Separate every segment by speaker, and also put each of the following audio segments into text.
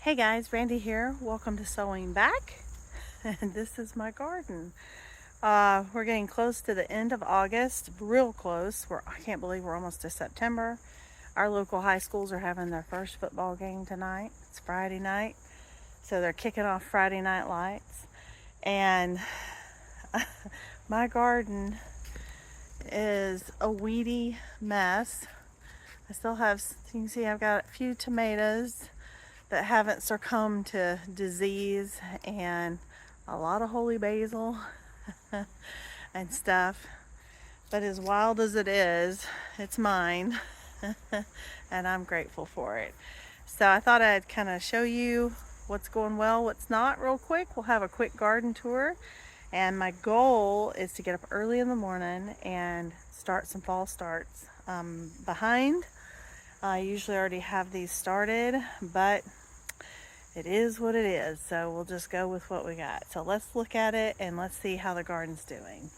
Speaker 1: Hey guys, Randy here. Welcome to Sewing Back. And this is my garden. We're getting close to the end of August, real close. I can't believe we're almost to September. Our local high schools are having their first football game tonight. It's Friday night, so they're kicking off Friday Night Lights. And my garden is a weedy mess. I still have, you can see I've got a few tomatoes that haven't succumbed to disease, and a lot of holy basil and stuff. But as wild as it is, it's mine and I'm grateful for it. So I thought I'd kind of show you what's going well, what's not, real quick. We'll have a quick garden tour, and my goal is to get up early in the morning and start some fall starts. Behind, I usually already have these started, but it is what it is, so we'll just go with what we got. So let's look at it and let's see how the garden's doing.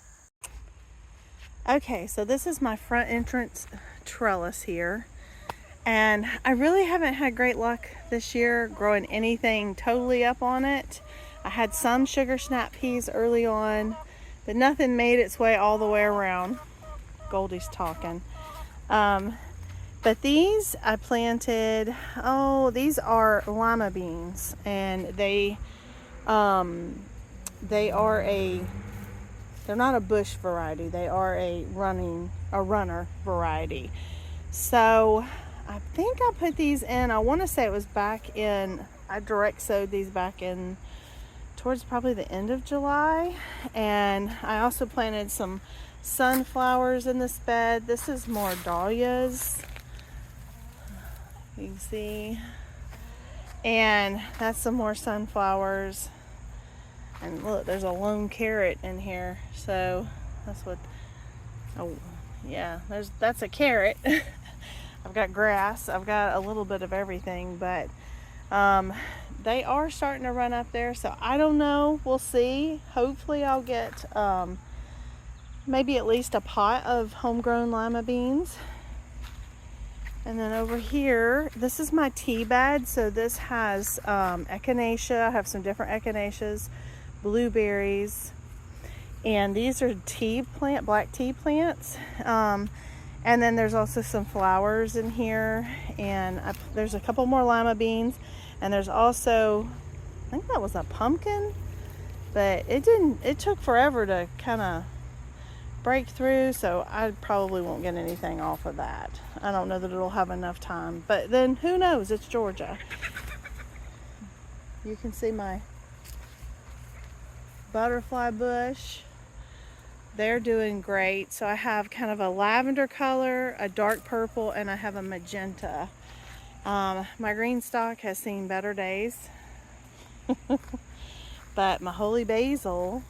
Speaker 1: Okay, so this is my front entrance trellis here, and I really haven't had great luck this year growing anything totally up on it. I had some sugar snap peas early on, but nothing made its way all the way around. Goldie's talking. But these I planted, these are lima beans, and they're not a bush variety, they are a runner variety. So I think I put these in, I want to say it was back in, I direct sowed these back in towards probably the end of July. And I also planted some sunflowers in this bed. This is more dahlias, you can see, and that's some more sunflowers. And look, there's a lone carrot in here, so that's what, oh yeah, that's a carrot. I've got grass, I've got a little bit of everything, but they are starting to run up there, so I don't know, we'll see. Hopefully I'll get maybe at least a pot of homegrown lima beans. And then over here, this is my tea bed. So this has echinacea. I have some different echinaceas, blueberries, and these are black tea plants. And then there's also some flowers in here, and there's a couple more lima beans, and there's also, I think that was a pumpkin, but it took forever to kind of break through, so I probably won't get anything off of that. I don't know that it'll have enough time, but then who knows, it's Georgia. You can see my butterfly bush. They're doing great. So I have kind of a lavender color, a dark purple, and I have a magenta. My green stock has seen better days. But my holy basil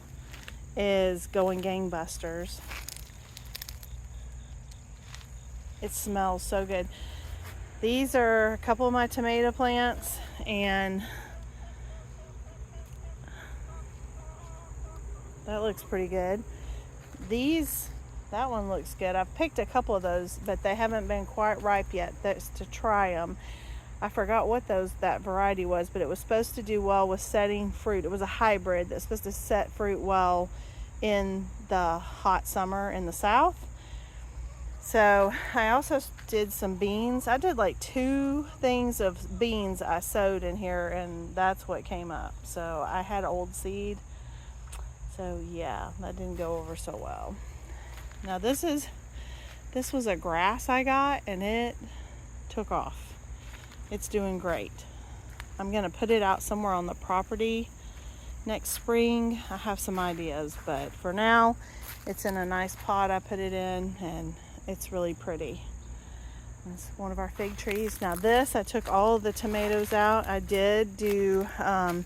Speaker 1: is going gangbusters. It smells so good. These are a couple of my tomato plants, and that looks pretty good. That one looks good. I've picked a couple of those, but they haven't been quite ripe yet. That's to try them. I forgot what that variety was, but it was supposed to do well with setting fruit. It was a hybrid that's supposed to set fruit well in the hot summer in the south. So I also did some beans. I did like 2 things of beans I sowed in here, and that's what came up. So I had old seed. So yeah, that didn't go over so well. Now this was a grass I got, and it took off. It's doing great. I'm gonna put it out somewhere on the property next spring. I have some ideas, but for now it's in a nice pot I put it in, and it's really pretty. It's one of our fig trees. Now this, I took all of the tomatoes out. I did do a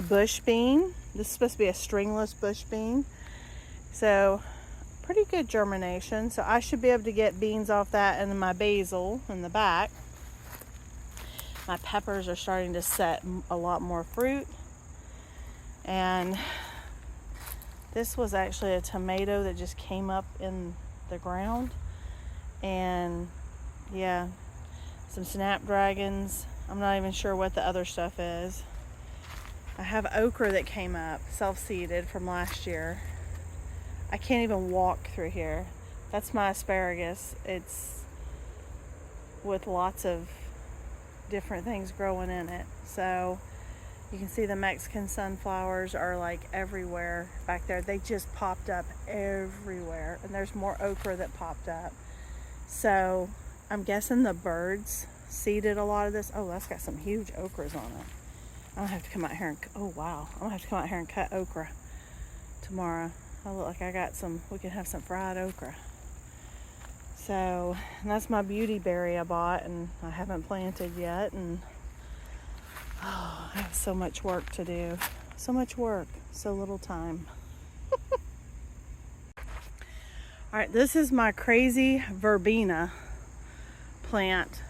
Speaker 1: bush bean. This is supposed to be a stringless bush bean, so pretty good germination. So I should be able to get beans off that, and then my basil in the back. My peppers are starting to set a lot more fruit. And this was actually a tomato that just came up in the ground. And yeah, some snapdragons, I'm not even sure what the other stuff is. I have okra that came up, self-seeded from last year. I can't even walk through here. That's my asparagus. It's with lots of different things growing in it. So you can see the Mexican sunflowers are like everywhere back there. They just popped up everywhere. And there's more okra that popped up. So I'm guessing the birds seeded a lot of this. Oh, that's got some huge okras on it. I'm gonna have to come out here and, oh wow, I'm gonna have to come out here and cut okra tomorrow. I look like I got some, we can have some fried okra. So, and that's my beauty berry I bought and I haven't planted yet. And oh, I have so much work to do. So much work, so little time. All right, this is my crazy verbena plant.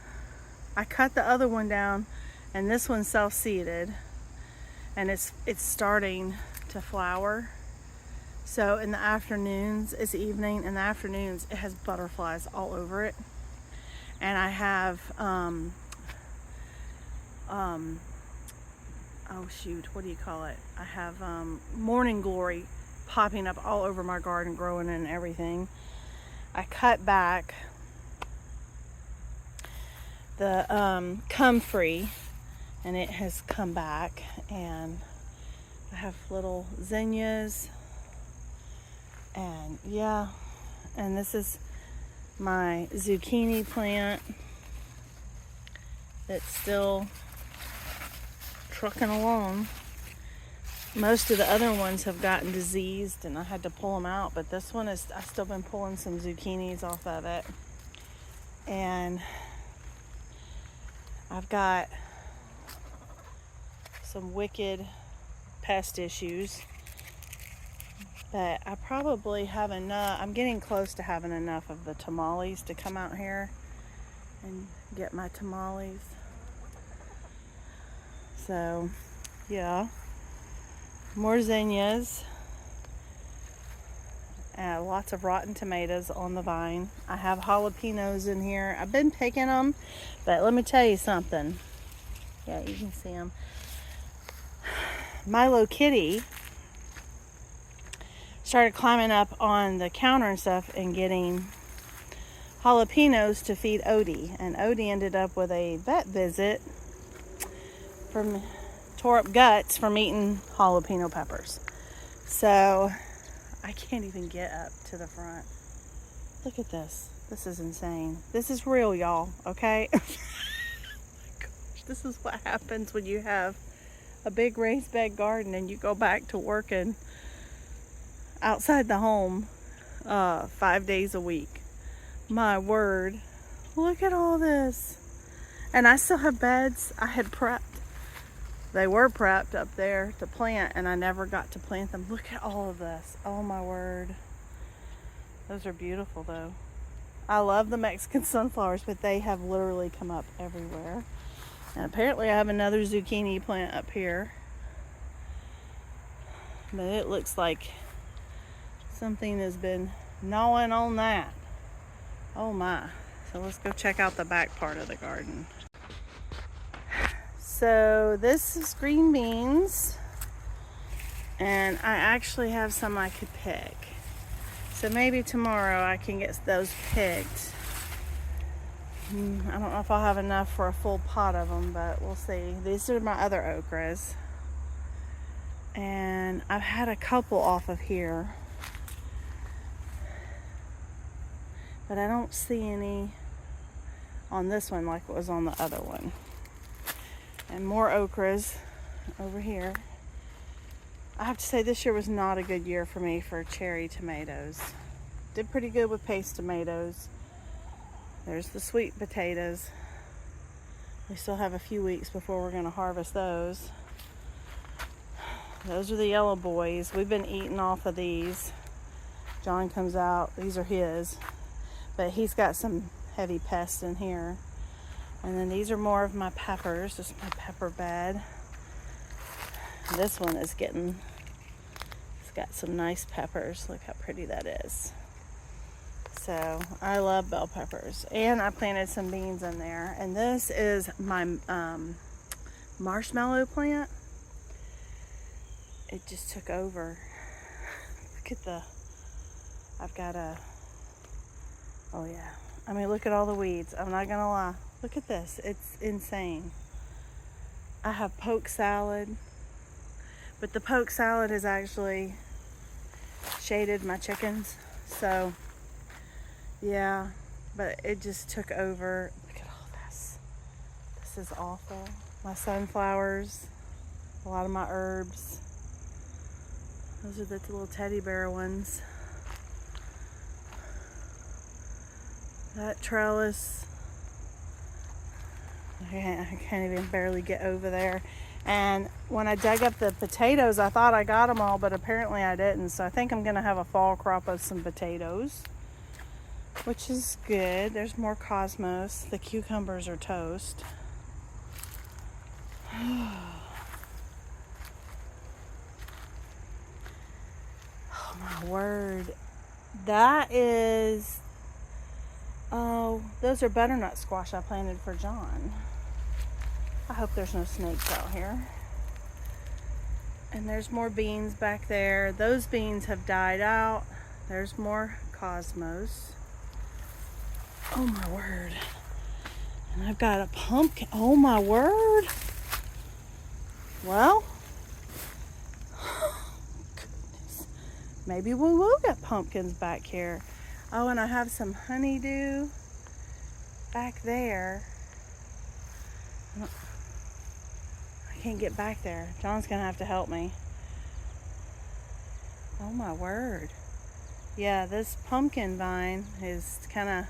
Speaker 1: I cut the other one down and this one's self-seeded and it's starting to flower. So in the afternoons, it's evening, in the afternoons it has butterflies all over it. And I have oh shoot, what do you call it? I have morning glory popping up all over my garden, growing and everything. I cut back the comfrey and it has come back, and I have little zinnias, and yeah, and this is my zucchini plant that's still trucking along. Most of the other ones have gotten diseased and I had to pull them out, but this one is, I've still been pulling some zucchinis off of it. And I've got some wicked pest issues, but I probably have enough. I'm getting close to having enough of the tamales to come out here and get my tamales. So yeah, more zinnias, lots of rotten tomatoes on the vine. I have jalapenos in here. I've been picking them, but let me tell you something. Yeah, you can see them. Milo Kitty started climbing up on the counter and stuff and getting jalapenos to feed Odie, and Odie ended up with a vet visit from tore up guts from eating jalapeno peppers. So I can't even get up to the front. Look at this. This is insane. This is real, y'all, okay? Oh my gosh, this is what happens when you have a big raised bed garden and you go back to working outside the home 5 days a week. My word, look at all this. And I still have beds I had prepped. They were prepped up there to plant and I never got to plant them. Look at all of this. Oh my word. Those are beautiful though. I love the Mexican sunflowers, but they have literally come up everywhere. And apparently I have another zucchini plant up here. But it looks like something has been gnawing on that. Oh my. So let's go check out the back part of the garden. So this is green beans. And I actually have some I could pick. So maybe tomorrow I can get those picked. I don't know if I'll have enough for a full pot of them, but we'll see. These are my other okras. And I've had a couple off of here. But I don't see any on this one like it was on the other one. And more okras over here. I have to say this year was not a good year for me for cherry tomatoes. Did pretty good with paste tomatoes. There's the sweet potatoes. We still have a few weeks before we're going to harvest those. Those are the yellow boys. We've been eating off of these. John comes out. These are his. But he's got some heavy pests in here. And then these are more of my peppers. This is my pepper bed. This one is getting, it's got some nice peppers. Look how pretty that is. So I love bell peppers, and I planted some beans in there. And this is my marshmallow plant. It just took over. Look at I've got oh yeah. I mean, look at all the weeds. I'm not gonna lie. Look at this. It's insane. I have poke salad, but the poke salad has actually shaded my chickens. So yeah, but it just took over. Look at all this. This is awful. My sunflowers, a lot of my herbs. Those are the little teddy bear ones. That trellis, I can't even barely get over there. And when I dug up the potatoes, I thought I got them all, but apparently I didn't. So I think I'm gonna have a fall crop of some potatoes, which is good. There's more cosmos. The cucumbers are toast. Oh my word. That is, oh, those are butternut squash I planted for John. I hope there's no snakes out here. And there's more beans back there. Those beans have died out. There's more cosmos. Oh my word. And I've got a pumpkin. Oh my word. Well, goodness. Maybe we will get pumpkins back here. Oh, and I have some honeydew back there. I can't get back there. John's gonna have to help me. Oh my word. Yeah, this pumpkin vine is kind of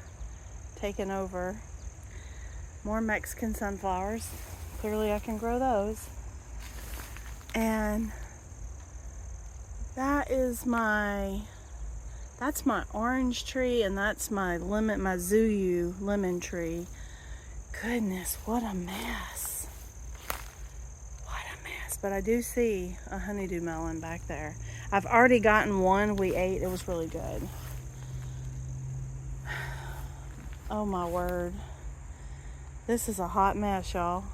Speaker 1: taken over. More Mexican sunflowers. Clearly I can grow those. And that's my orange tree, and that's my Zuyu lemon tree. Goodness, what a mess. What a mess. But I do see a honeydew melon back there. I've already gotten one we ate. It was really good. Oh my word. This is a hot mess, y'all.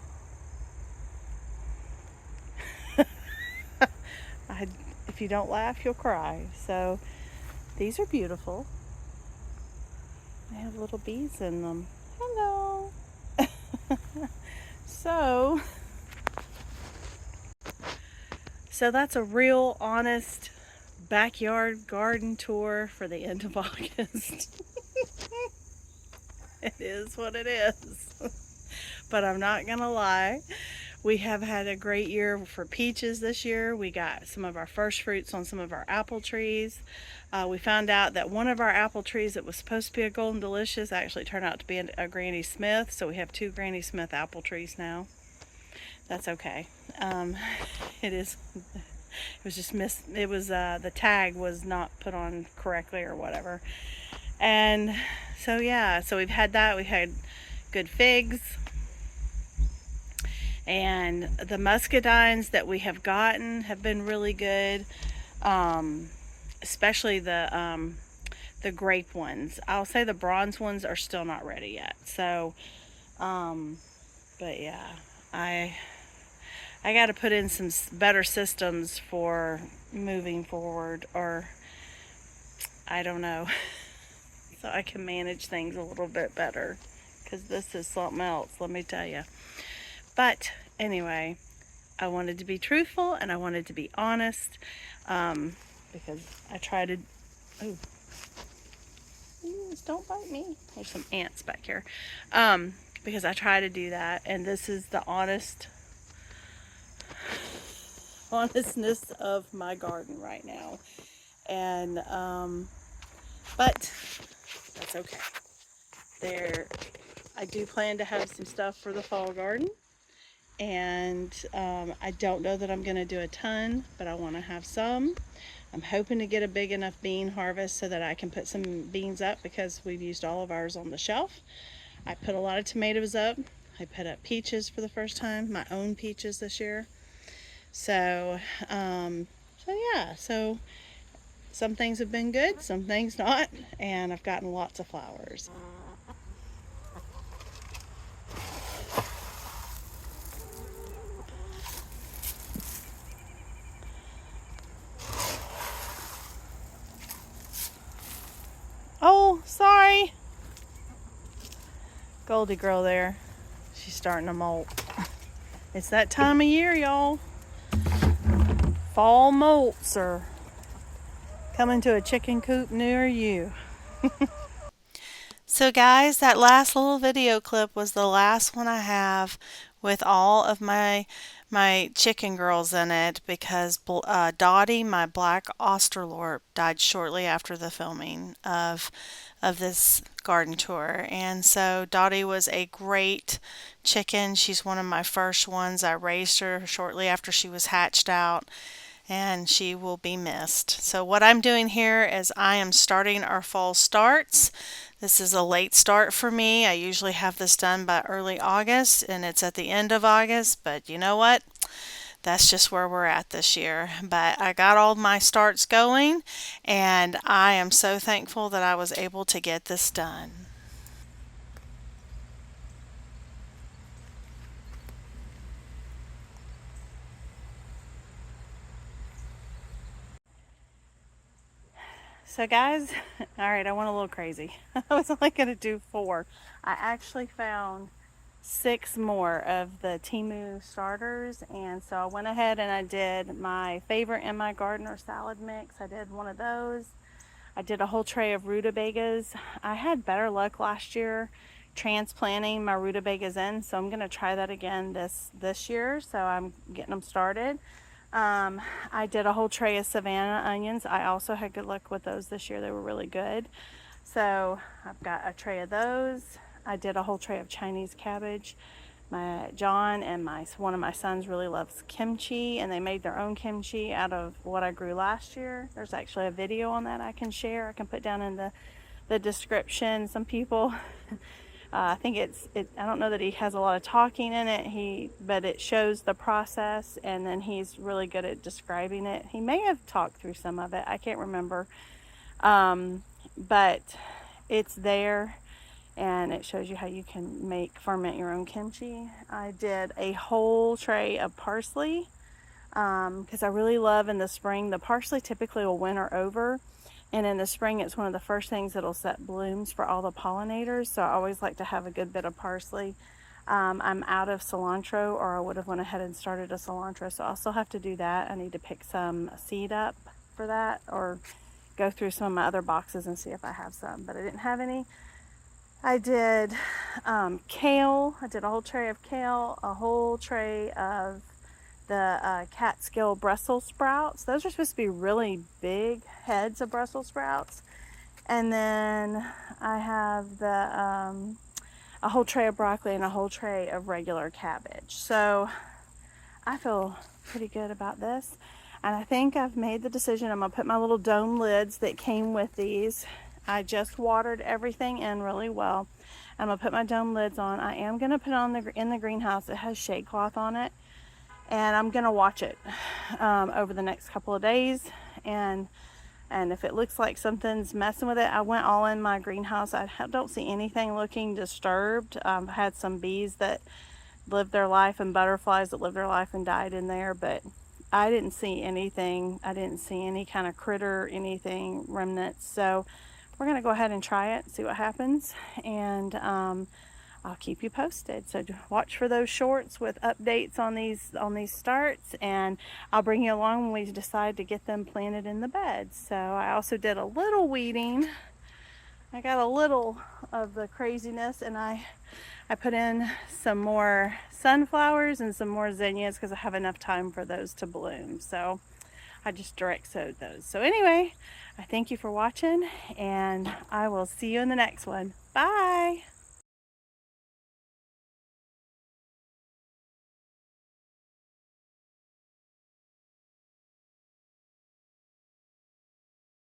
Speaker 1: If you don't laugh, you'll cry. So these are beautiful. They have little bees in them. Hello. So that's a real honest backyard garden tour for the end of August. It is what it is. But I'm not gonna lie. We have had a great year for peaches this year. We got some of our first fruits on some of our apple trees. We found out that one of our apple trees that was supposed to be a Golden Delicious actually turned out to be a Granny Smith. So we have 2 Granny Smith apple trees now. That's okay. It was just the tag was not put on correctly or whatever. And so yeah, so we've had that. We had good figs. And the muscadines that we have gotten have been really good, especially the grape ones. I'll say the bronze ones are still not ready yet. So, but yeah, I got to put in some better systems for moving forward, or I don't know, so I can manage things a little bit better, because this is something else, let me tell you. But anyway, I wanted to be truthful and I wanted to be honest, because I try to, don't bite me. There's some ants back here. Because I try to do that, and this is the honestness of my garden right now. And, but that's okay. I do plan to have some stuff for the fall garden. And I don't know that I'm going to do a ton, but I want to have some. I'm hoping to get a big enough bean harvest so that I can put some beans up, because we've used all of ours on the shelf. I put a lot of tomatoes up. I put up peaches for the first time, my own peaches this year. So, yeah, so Some things have been good, some things not, and I've gotten lots of flowers. Oh, sorry. Goldie girl there. She's starting to molt. It's that time of year, y'all. Fall molts are coming to a chicken coop near you. So guys, that last little video clip was the last one I have with all of my chicken girls in it because Dottie, my black Australorp, died shortly after the filming of this garden tour. And so Dottie was a great chicken. She's one of my first ones. I raised her shortly after she was hatched out, and she will be missed. So what I'm doing here is I am starting our fall starts. This is a late start for me. I usually have this done by early August, and it's at the end of August, but you know what? That's just where we're at this year. But I got all my starts going, and I am so thankful that I was able to get this done. So guys, all right, I went a little crazy. I was only going to do 4. I actually found 6 more of the Temu starters, and so I went ahead and I did my favorite in my gardener salad mix. I did one of those. I did a whole tray of rutabagas. I had better luck last year transplanting my rutabagas in, so I'm going to try that again this year. So I'm getting them started. I did a whole tray of Savannah onions. I also had good luck with those this year. They were really good. So I've got a tray of those. I did a whole tray of Chinese cabbage. My John and one of my sons really loves kimchi, and they made their own kimchi out of what I grew last year. There's actually a video on that I can share. I can put down in the description. Some people I think I don't know that he has a lot of talking in it. But it shows the process, and then he's really good at describing it. He may have talked through some of it. I can't remember. But it's there, and it shows you how you can ferment your own kimchi. I did a whole tray of parsley because I really love in the spring. The parsley typically will winter over, and in the spring it's one of the first things that'll set blooms for all the pollinators. So I always like to have a good bit of parsley. I'm out of cilantro, or I would have went ahead and started a cilantro, so I'll still have to do that. I need to pick some seed up for that, or go through some of my other boxes and see if I have some, but I didn't have any. I did kale. I did a whole tray of kale, a whole tray of the Catskill Brussels sprouts. Those are supposed to be really big heads of Brussels sprouts. And then I have a whole tray of broccoli and a whole tray of regular cabbage. So I feel pretty good about this. And I think I've made the decision. I'm going to put my little dome lids that came with these. I just watered everything in really well. I'm going to put my dome lids on. I am going to put it in the greenhouse. It has shade cloth on it. And I'm going to watch it over the next couple of days. And if it looks like something's messing with it, I went all in my greenhouse. I don't see anything looking disturbed. I've had some bees that lived their life and butterflies that lived their life and died in there, but I didn't see anything. I didn't see any kind of critter, anything, remnants. So we're going to go ahead and try it, see what happens, and I'll keep you posted. So watch for those shorts with updates on these starts, and I'll bring you along when we decide to get them planted in the beds. So I also did a little weeding. I got a little of the craziness, and I put in some more sunflowers and some more zinnias because I have enough time for those to bloom. So I just direct sowed those. So anyway, I thank you for watching, and I will see you in the next one. Bye.